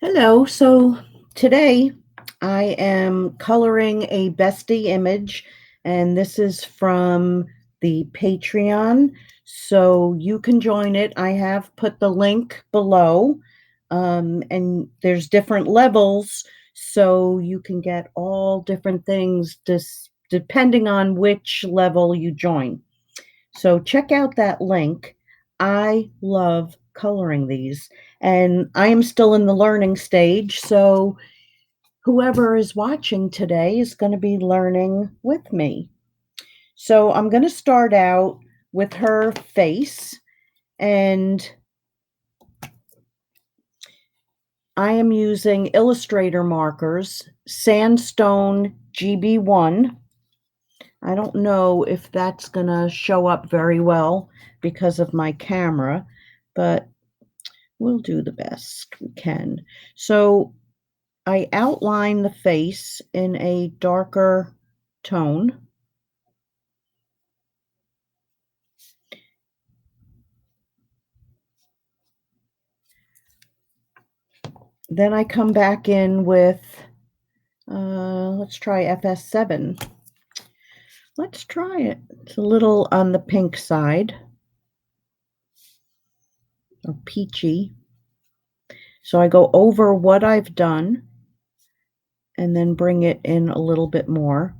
Hello. So today I am coloring a Bestie image, and this is from the Patreon. So you can join it. I have put the link below, and there's different levels, so you can get all different things depending on which level you join. So check out that link. I love coloring these, and I am still in the learning stage. So whoever is watching today is going to be learning with me. So I'm going to start out with her face, and I am using Illustrator markers, Sandstone GB1. I don't know if that's going to show up very well because of my camera, but we'll do the best we can. So I outline the face in a darker tone. Then I come back in with, let's try FS7. Let's try it. It's a little on the pink side, or peachy. So I go over what I've done and then bring it in a little bit more.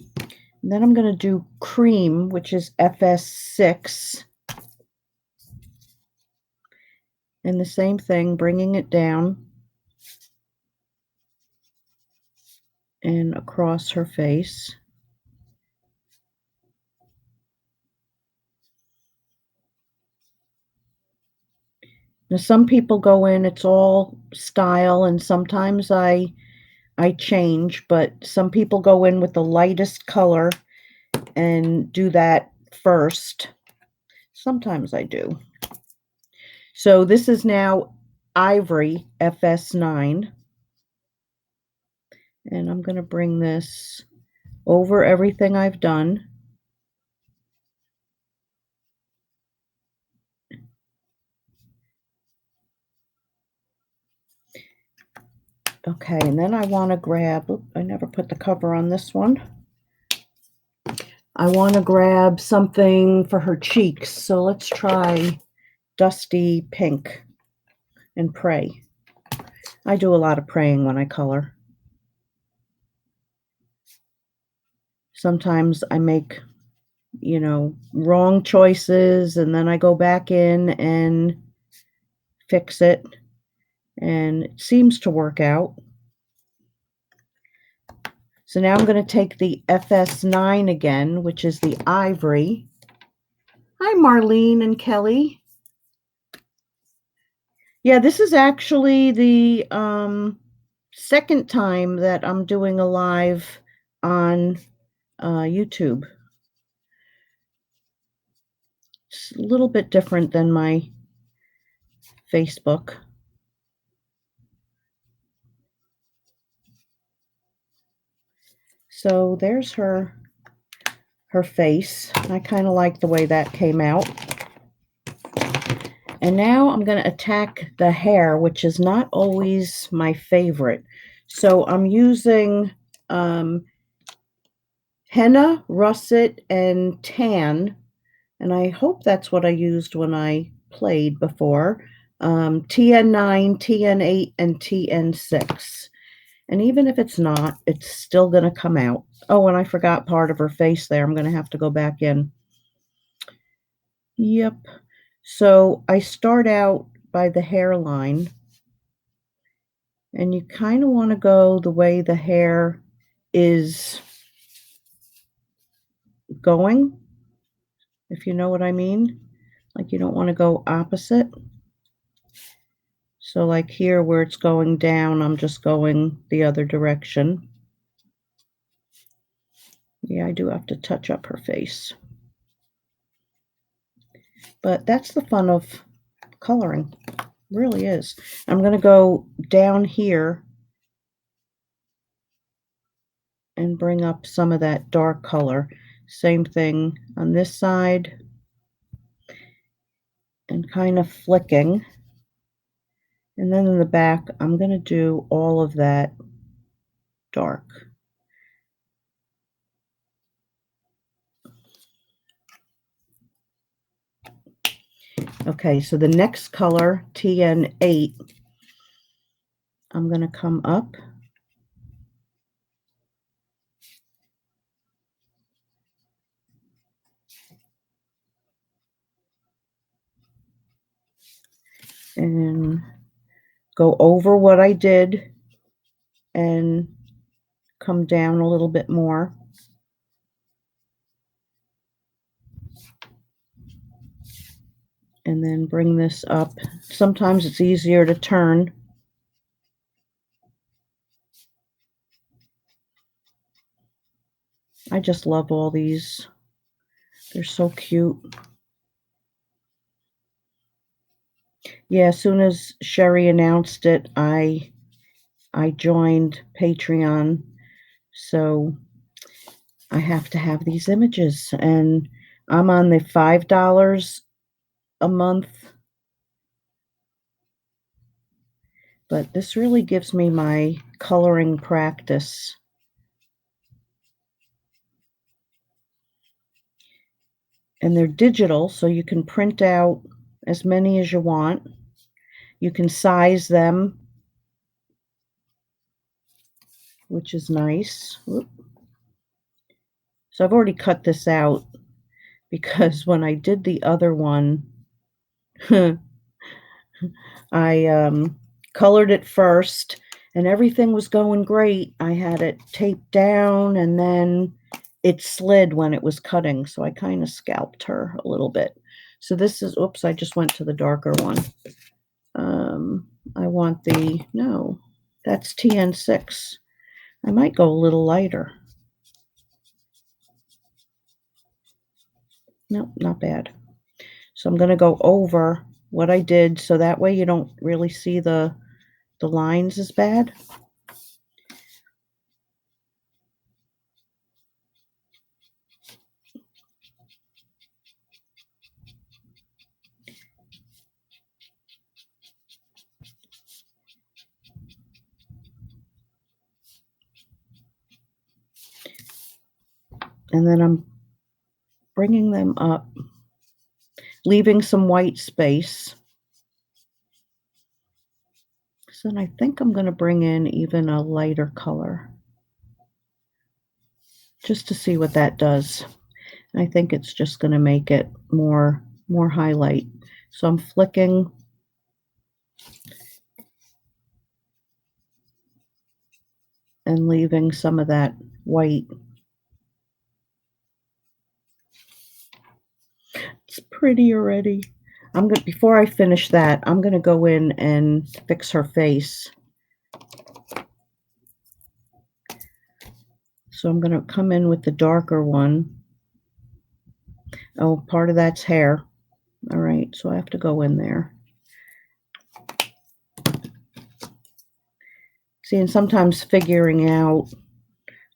And then I'm going to do cream, which is FS6. And the same thing, bringing it down and across her face. Now, some people go in, it's all style, and sometimes I change, but some people go in with the lightest color and do that first. Sometimes I do. So this is now Ivory FS9. And I'm going to bring this over everything I've done. Okay, and then I want to grab, I never put the cover on this one. I want to grab something for her cheeks. So let's try Dusty Pink and Pray. I do a lot of praying when I color. Sometimes I make, wrong choices, and then I go back in and fix it, and it seems to work out. So now I'm going to take the FS9 again, which is the Ivory. Hi, Marlene and Kelly. Yeah, this is actually the second time that I'm doing a live on YouTube. It's a little bit different than my Facebook. So there's her face. I kind of like the way that came out. And now I'm going to attack the hair, which is not always my favorite. So I'm using henna, russet, and tan. And I hope that's what I used when I played before. TN9, TN8, and TN6. And even if it's not, it's still going to come out. Oh, and I forgot part of her face there. I'm going to have to go back in. Yep. So I start out by the hairline. And you kind of want to go the way the hair is going, if you know what I mean. Like, you don't want to go opposite. So like here where it's going down, I'm just going the other direction. Yeah, I do have to touch up her face. But that's the fun of coloring. It really is. I'm going to go down here and bring up some of that dark color. Same thing on this side. and kind of flicking. And then in the back, I'm going to do all of that dark. Okay, so the next color, TN8, I'm going to come up and go over what I did and come down a little bit more. And then bring this up. Sometimes it's easier to turn. I just love all these. They're so cute. Yeah, as soon as Sherry announced it, I joined Patreon. So I have to have these images, and I'm on the $5 a month. But this really gives me my coloring practice. And they're digital, so you can print out as many as you want. You can size them, which is nice. Whoop. So I've already cut this out because when I did the other one, I colored it first and everything was going great. I had it taped down and then it slid when it was cutting. So I kind of scalped her a little bit. So this is, oops, I just went to the darker one. I want no, that's TN6. I might go a little lighter. No, not bad. So I'm going to go over what I did so that way you don't really see the lines as bad. And then I'm bringing them up, leaving some white space. So then I think I'm going to bring in even a lighter color just to see what that does. I think it's just going to make it more highlight. So I'm flicking and leaving some of that white. It's pretty already. Before I finish that, I'm going to go in and fix her face. So I'm going to come in with the darker one. Oh, part of that's hair. All right, so I have to go in there. See, and sometimes figuring out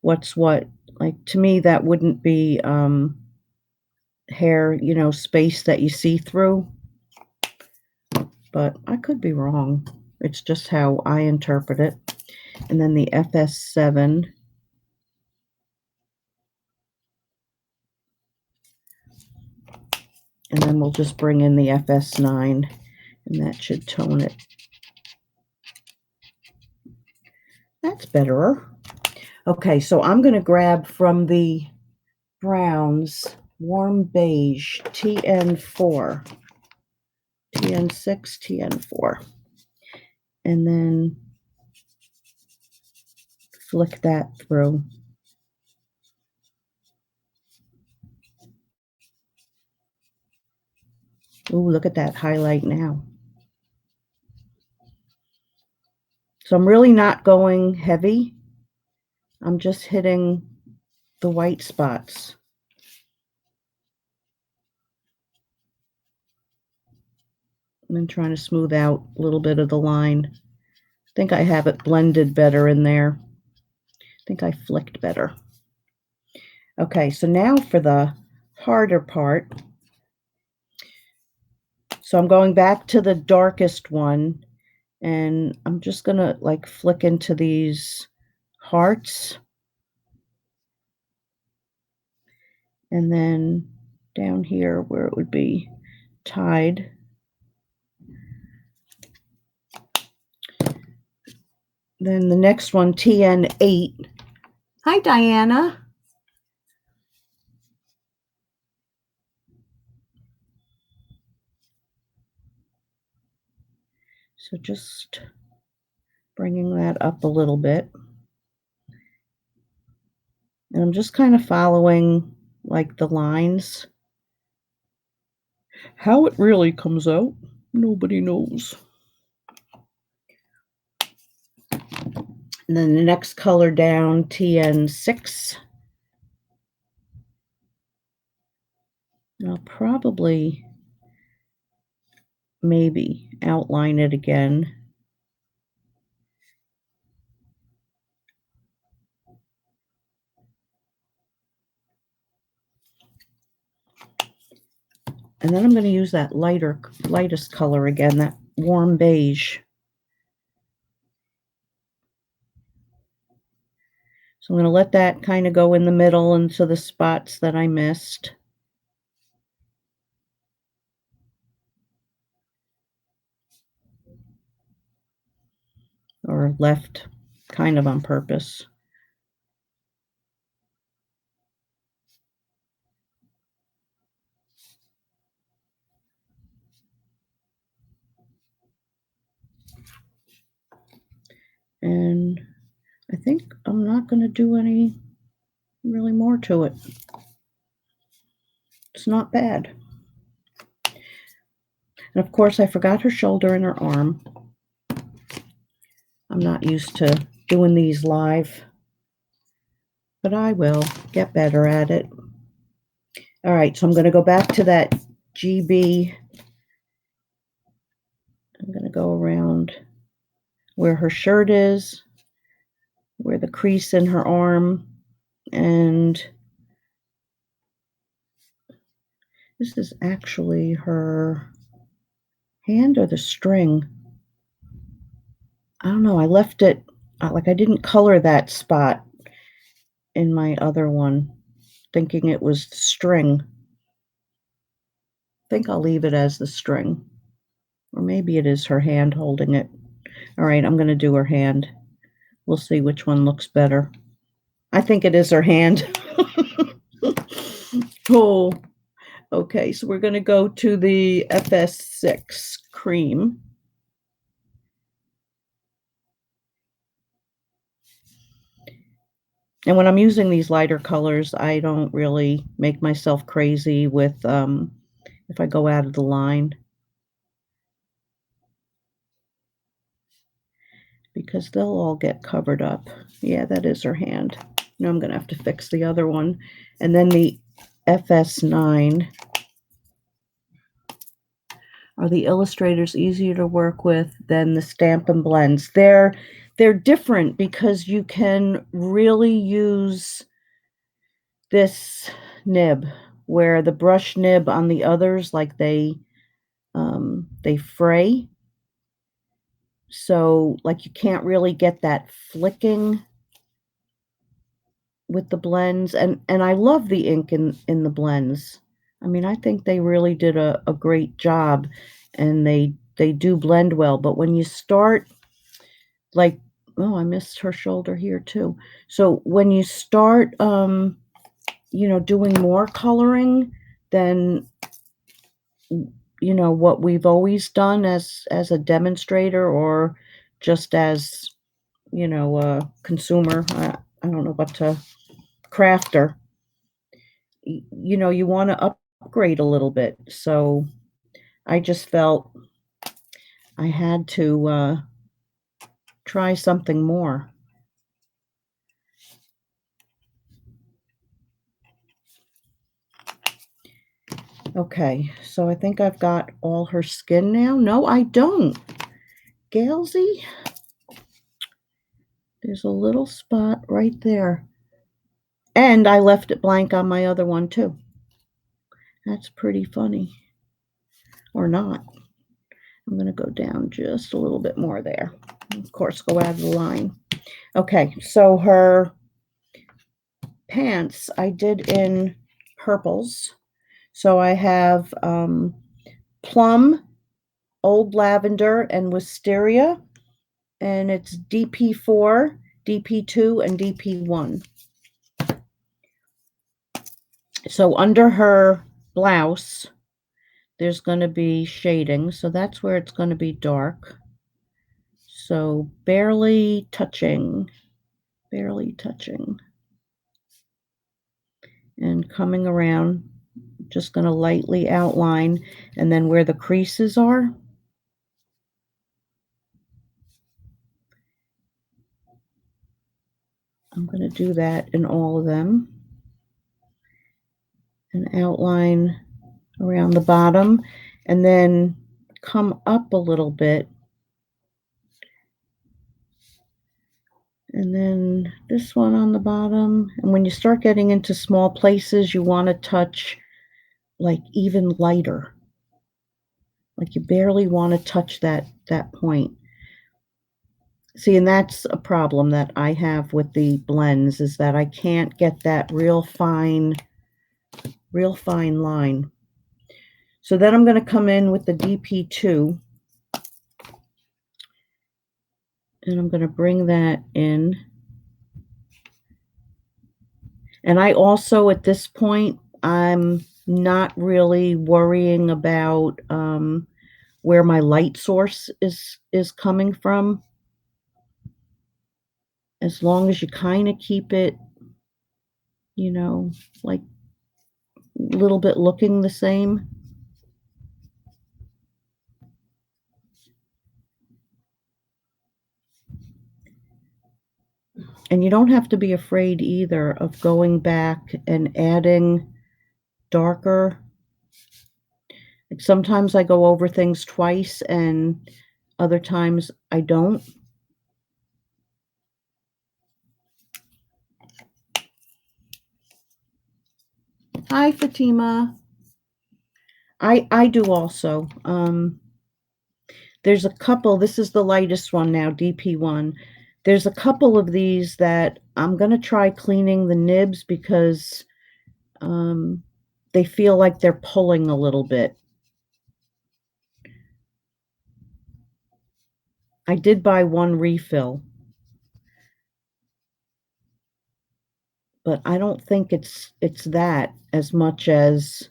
what's what, like to me, that wouldn't be hair, space that you see through. But I could be wrong. It's just how I interpret it. And then the FS7. And then we'll just bring in the FS9, and that should tone it. That's better. Okay, so I'm going to grab from the browns, warm beige, TN4, TN6, TN4, and then flick that through. Ooh, look at that highlight now. So I'm really not going heavy. I'm just hitting the white spots. And then trying to smooth out a little bit of the line. I think I have it blended better in there. I think I flicked better. Okay, so now for the harder part. So I'm going back to the darkest one, and I'm just gonna, like, flick into these hearts, and then down here where it would be tied. Then the next one, TN8. Hi, Diana. So just bringing that up a little bit. And I'm just kind of following, like, the lines. How it really comes out, nobody knows. And then the next color down, TN6. I'll probably maybe outline it again. And then I'm going to use that lightest color again, that warm beige. So I'm going to let that kind of go in the middle into the spots that I missed. Or left kind of on purpose. And I think I'm not going to do any really more to it. It's not bad. And of course, I forgot her shoulder and her arm. I'm not used to doing these live, but I will get better at it. All right, so I'm going to go back to that GB. I'm going to go around where her shirt is, where the crease in her arm, and this is actually her hand or the string. I don't know. I left it, like I didn't color that spot in my other one, thinking it was the string. I think I'll leave it as the string. Or maybe it is her hand holding it. All right, I'm going to do her hand. We'll see which one looks better. I think it is her hand. Oh, okay. So we're going to go to the FS6 cream. And when I'm using these lighter colors, I don't really make myself crazy with if I go out of the line, because they'll all get covered up. Yeah, that is her hand. Now I'm going to have to fix the other one. And then the FS9. Are the illustrators easier to work with than the Stampin' Blends? They're different because you can really use this nib, where the brush nib on the others, like they fray. So, like, you can't really get that flicking with the blends, and I love the ink in the blends. I mean, I think they really did a great job, and they do blend well, but when you start, like, oh, I missed her shoulder here too. So when you start, doing more coloring than, what we've always done as a demonstrator, or just as, a consumer, I don't know what to, crafter, you want to upgrade a little bit. So I just felt I had to try something more. Okay, so I think I've got all her skin now. No, I don't. Gailsu, there's a little spot right there. And I left it blank on my other one too. That's pretty funny. Or not. I'm going to go down just a little bit more there. Of course, go out of the line. Okay, so her pants I did in purples. So I have plum, old lavender, and wisteria. And it's DP4, DP2, and DP1. So under her blouse, there's going to be shading. So that's where it's going to be dark. So barely touching. And coming around, just going to lightly outline. And then where the creases are, I'm going to do that in all of them. And outline around the bottom. And then come up a little bit. And then this one on the bottom. And when you start getting into small places, you want to touch like even lighter. Like you barely want to touch that point. See, and that's a problem that I have with the blends, is that I can't get that real fine line. So then I'm going to come in with the DP2. And I'm going to bring that in. And I also, at this point, I'm not really worrying about where my light source is coming from. As long as you kind of keep it, like a little bit looking the same. And you don't have to be afraid either of going back and adding darker. Like sometimes I go over things twice and other times I don't. Hi, Fatima. I do also. There's a couple. This is the lightest one now, DP1. There's a couple of these that I'm going to try cleaning the nibs because they feel like they're pulling a little bit. I did buy one refill, but I don't think it's that as much as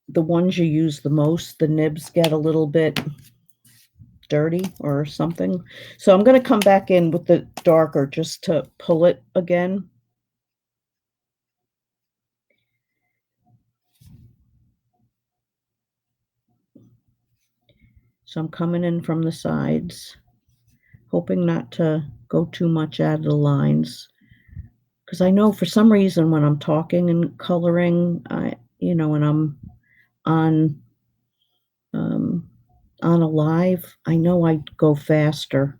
the ones you use the most, the nibs get a little bit dirty or something. So I'm going to come back in with the darker just to pull it again. So I'm coming in from the sides, hoping not to go too much out of the lines. Because I know for some reason when I'm talking and coloring, when I'm on a live, I know I go faster.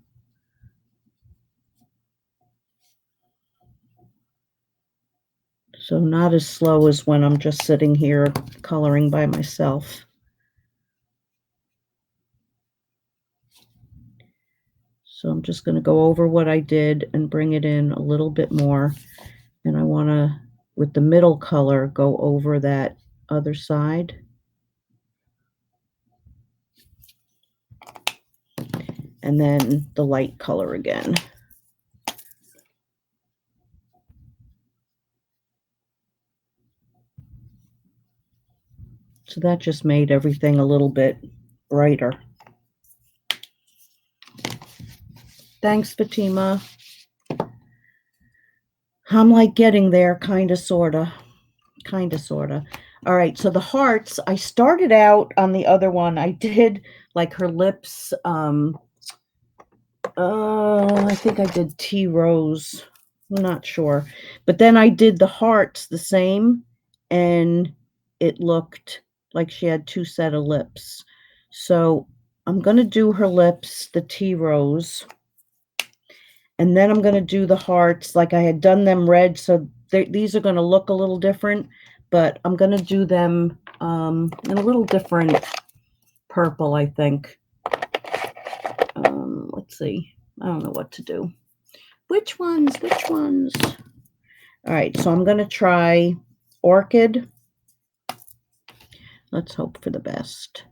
So not as slow as when I'm just sitting here coloring by myself. So I'm just going to go over what I did and bring it in a little bit more. And I want to, with the middle color, go over that other side. And then the light color again. So that just made everything a little bit brighter. Thanks, Fatima. I'm like getting there, kind of, sort of. All right, so the hearts, I started out on the other one. I did like her lips. I think I did tea rose. I'm not sure. But then I did the hearts the same, and it looked like she had two set of lips. So I'm going to do her lips, the tea rose. And then I'm going to do the hearts like I had done them red. So these are going to look a little different. but I'm going to do them in a little different purple, I think. Let's see. I don't know what to do. Which ones? Which ones? All right, so I'm going to try Orchid. Let's hope for the best.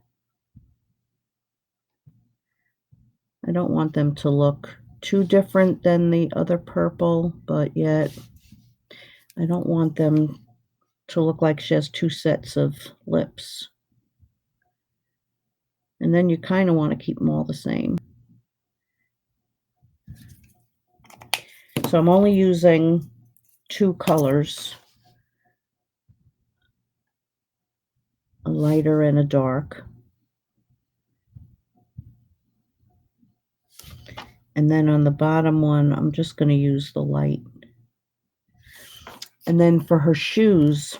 I don't want them to look too different than the other purple, but yet I don't want them to look like she has two sets of lips. And then you kind of want to keep them all the same. So I'm only using two colors, a lighter and a dark. And then on the bottom one, I'm just going to use the light. And then for her shoes,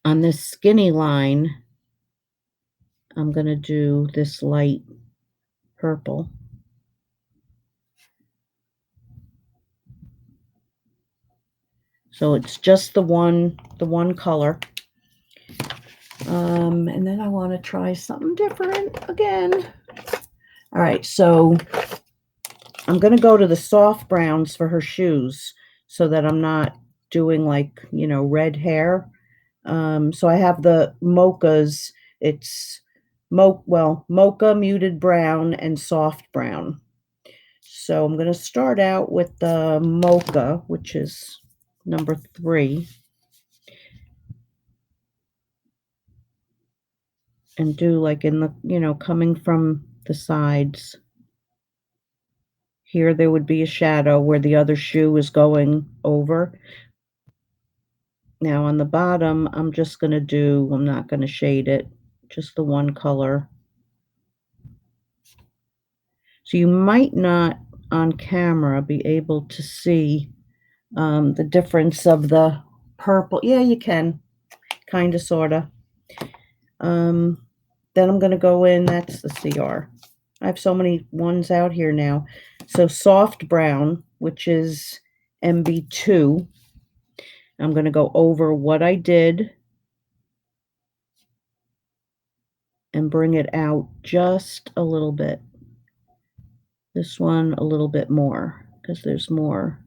on this skinny line, I'm going to do this light purple. So it's just the one color. And then I want to try something different again. All right, so I'm going to go to the soft browns for her shoes so that I'm not doing like, red hair. So I have the mochas. It's mocha, muted brown, and soft brown. So I'm going to start out with the mocha, which is number 3. And do like in the, coming from the sides. Here there would be a shadow where the other shoe is going over. Now on the bottom, I'm not going to shade it, just the one color. So you might not on camera be able to see the difference of the purple. Yeah, you can, kind of, sort of. Then I'm going to go in, that's the CR. I have so many ones out here now. So soft brown, which is MB2. I'm going to go over what I did and bring it out just a little bit. This one a little bit more because there's more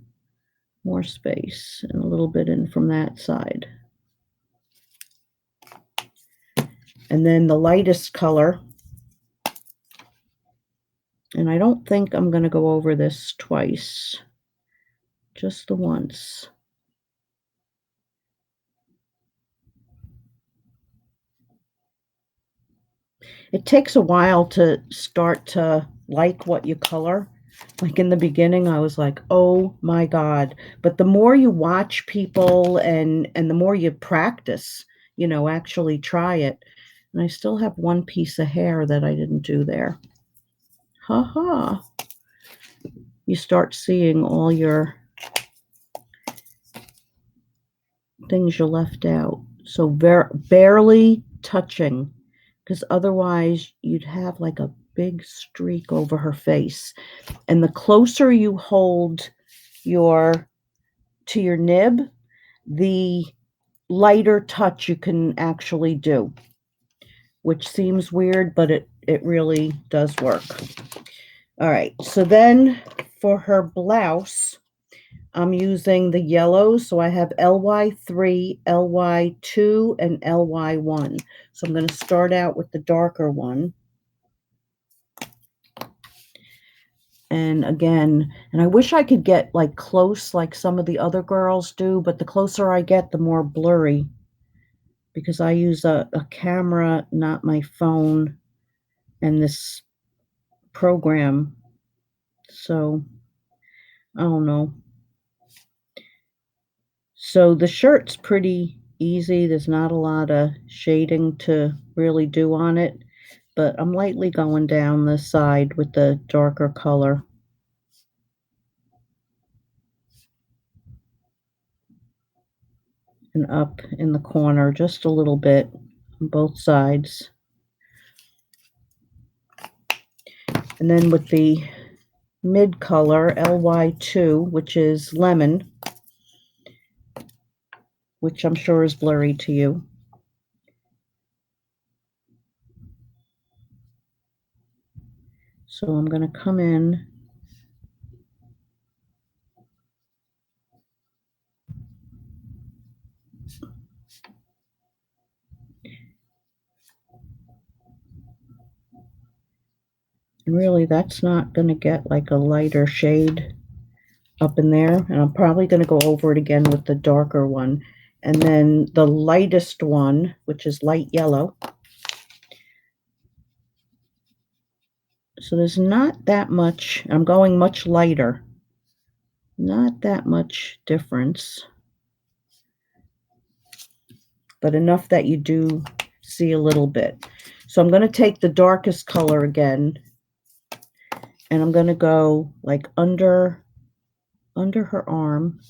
space, and a little bit in from that side. And then the lightest color, and I don't think I'm going to go over this twice, just the once. It takes a while to start to like what you color. Like in the beginning, I was like, oh my God. But the more you watch people and the more you practice, actually try it. And I still have one piece of hair that I didn't do there. Ha ha. You start seeing all your things you left out. So barely touching, because otherwise you'd have like a big streak over her face. And the closer you hold to your nib, the lighter touch you can actually do, which seems weird, but it really does work. All right, so then for her blouse, I'm using the yellows. So I have LY3, LY2, and LY1. So I'm going to start out with the darker one. And again, and I wish I could get like close like some of the other girls do, but the closer I get, the more blurry, because I use a camera, not my phone, and this program. So I don't know. So the shirt's pretty easy. There's not a lot of shading to really do on it, but I'm lightly going down the side with the darker color. And up in the corner just a little bit on both sides. And then with the mid color, LY2, which is lemon, which I'm sure is blurry to you. So I'm going to come in and really that's not going to get like a lighter shade up in there, and I'm probably going to go over it again with the darker one, and then the lightest one, which is light yellow. So there's not that much, I'm going much lighter, not that much difference, but enough that you do see a little bit. So I'm going to take the darkest color again, and I'm going to go like under her arm,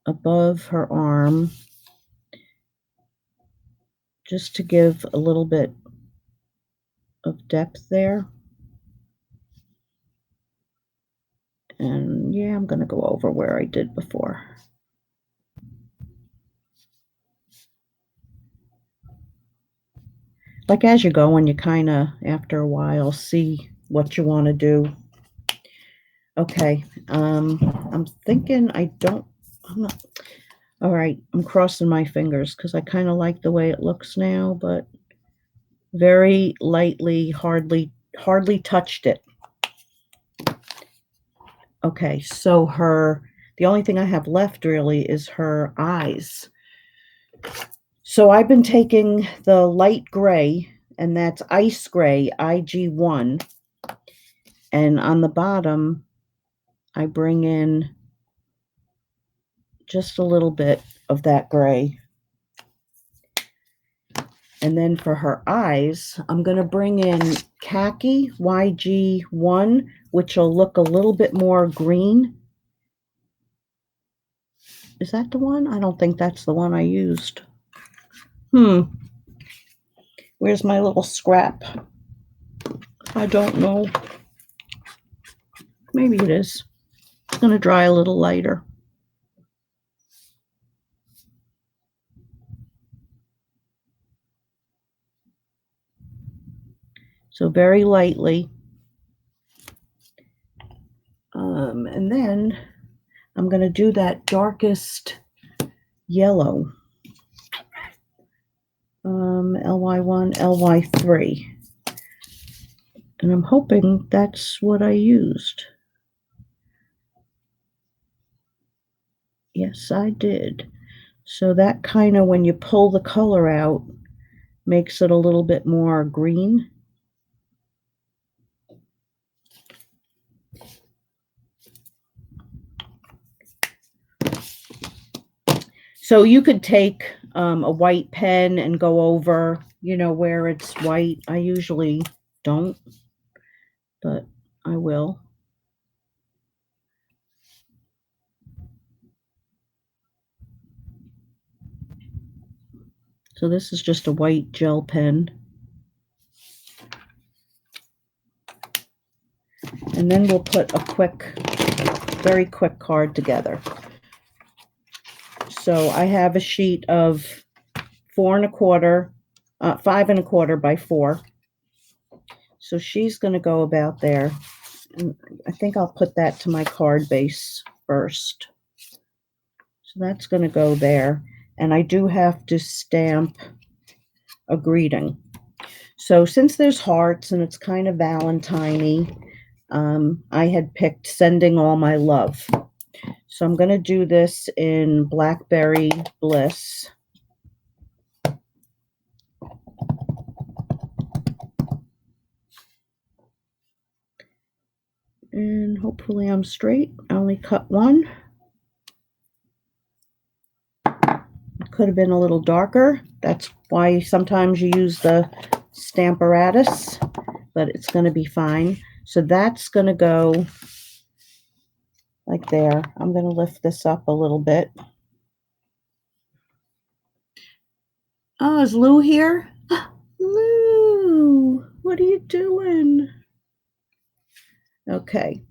above her arm, just to give a little bit of depth there. And yeah, I'm going to go over where I did before. Like as you go, and you kind of, after a while, see what you want to do. Okay, I'm thinking I'm not, all right, I'm crossing my fingers because I kind of like the way it looks now, but very lightly, hardly touched it. Okay, so the only thing I have left really is her eyes. So I've been taking the light gray, and that's ice gray, IG1, and on the bottom, I bring in just a little bit of that gray. And then for her eyes, I'm going to bring in khaki YG1, which will look a little bit more green. Is that the one? I don't think that's the one I used. Where's my little scrap? I don't know. Maybe it is. It's going to dry a little lighter. So very lightly. And then I'm going to do that darkest yellow. LY1, LY3. And I'm hoping that's what I used. Yes, I did. So that kind of, when you pull the color out, makes it a little bit more green. So you could take a white pen and go over, where it's white. I usually don't, but I will. So this is just a white gel pen. And then we'll put a very quick card together. So I have a sheet of 4 1/4, 5 1/4 by 4. So she's going to go about there. And I think I'll put that to my card base first. So that's going to go there. And I do have to stamp a greeting. So since there's hearts and it's kind of Valentine-y, I had picked Sending All My Love. So I'm going to do this in Blackberry Bliss. And hopefully I'm straight. I only cut one. It could have been a little darker. That's why sometimes you use the Stamparatus, but it's going to be fine. So that's going to go like there. I'm going to lift this up a little bit. Oh, is Lou here? Lou, what are you doing? Okay,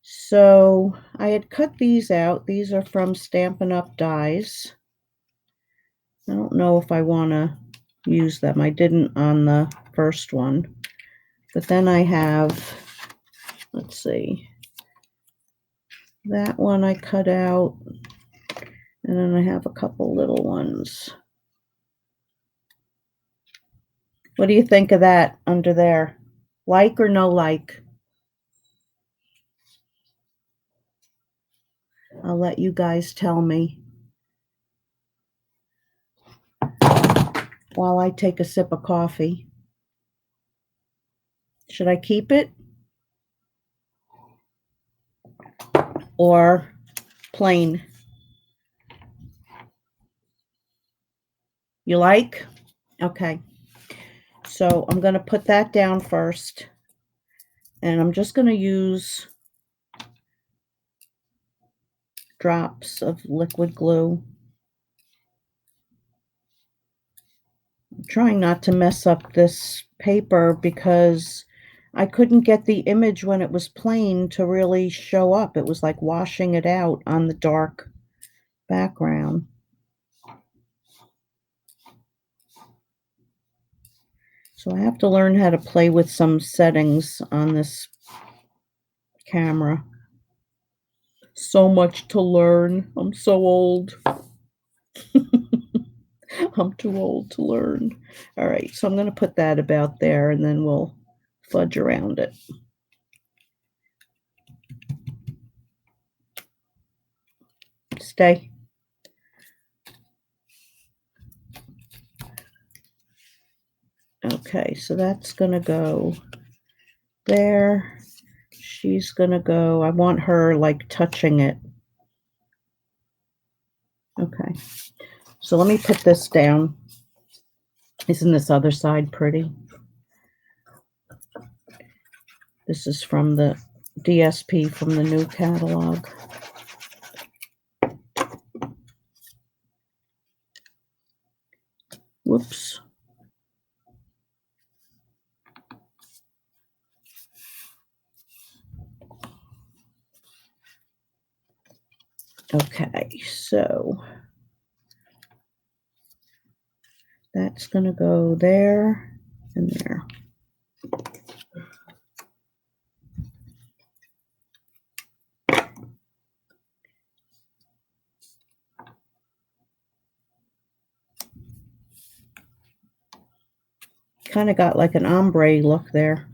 so I had cut these out. These are from Stampin' Up! Dies. I don't know if I want to use them. I didn't on the first one. But then I have, let's see, that one I cut out. And then I have a couple little ones. What do you think of that under there? Like or no like? I'll let you guys tell me while I take a sip of coffee. Should I keep it? Or plain? You like? Okay. So I'm going to put that down first. And I'm just going to use drops of liquid glue. I'm trying not to mess up this paper because I couldn't get the image when it was plain to really show up. It was like washing it out on the dark background. So I have to learn how to play with some settings on this camera. So much to learn. I'm so old. I'm too old to learn. All right, so I'm going to put that about there, and then we'll fudge around it. Stay. Okay, so that's going to go there. She's going to go, I want her like touching it. Okay, so let me put this down. Isn't this other side pretty? This is from the DSP from the new catalog. Whoops. Okay, so that's going to go there and there. Kind of got like an ombre look there.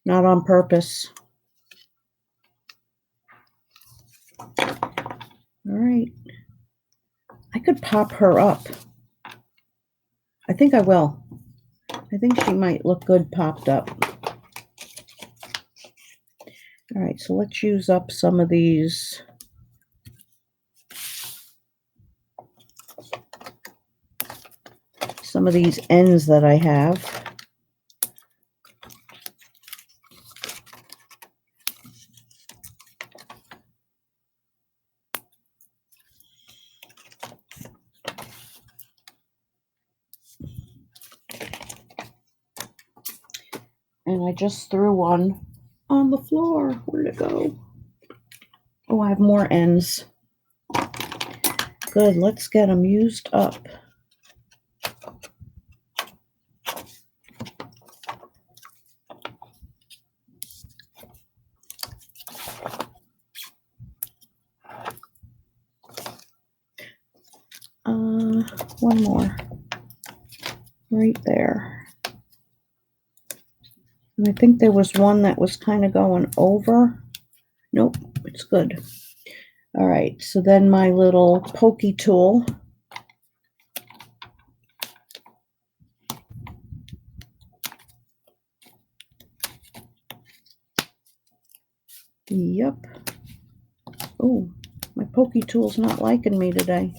Not on purpose. All right. I could pop her up. I think I will. I think she might look good popped up. All right, so let's use up some of these. Some of these ends that I have. And I just threw one on the floor. Where'd it go? Oh, I have more ends. Good, let's get them used up. One more. Right there. And I think there was one that was kind of going over. Nope, it's good. All right, so then my little pokey tool. Yep. Oh, my pokey tool's not liking me today.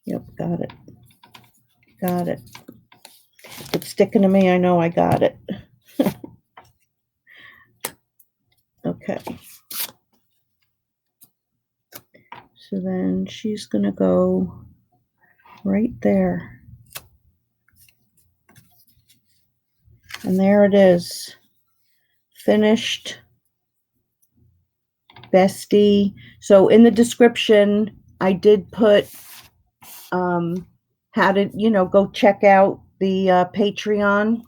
Yep, got it. Got it. If it's sticking to me, I know I got it. Okay. So then she's going to go right there. And there it is. finished Bestie. So in the description, I did put how to, go check out the Patreon.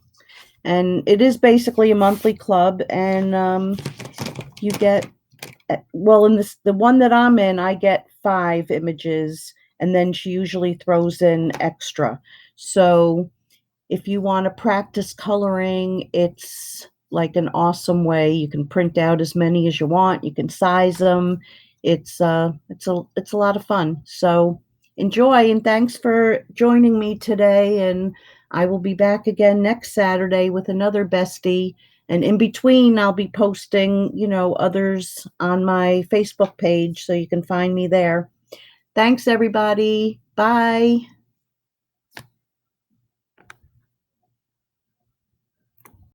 And it is basically a monthly club. And you get, well, in the one that I'm in, I get 5 images. And then she usually throws in extra. So if you want to practice coloring, it's like an awesome way. You can print out as many as you want. You can size them. It's a lot of fun. So enjoy, and thanks for joining me today. And I will be back again next Saturday with another bestie. And in between, I'll be posting, others on my Facebook page, so you can find me there. Thanks, everybody. Bye.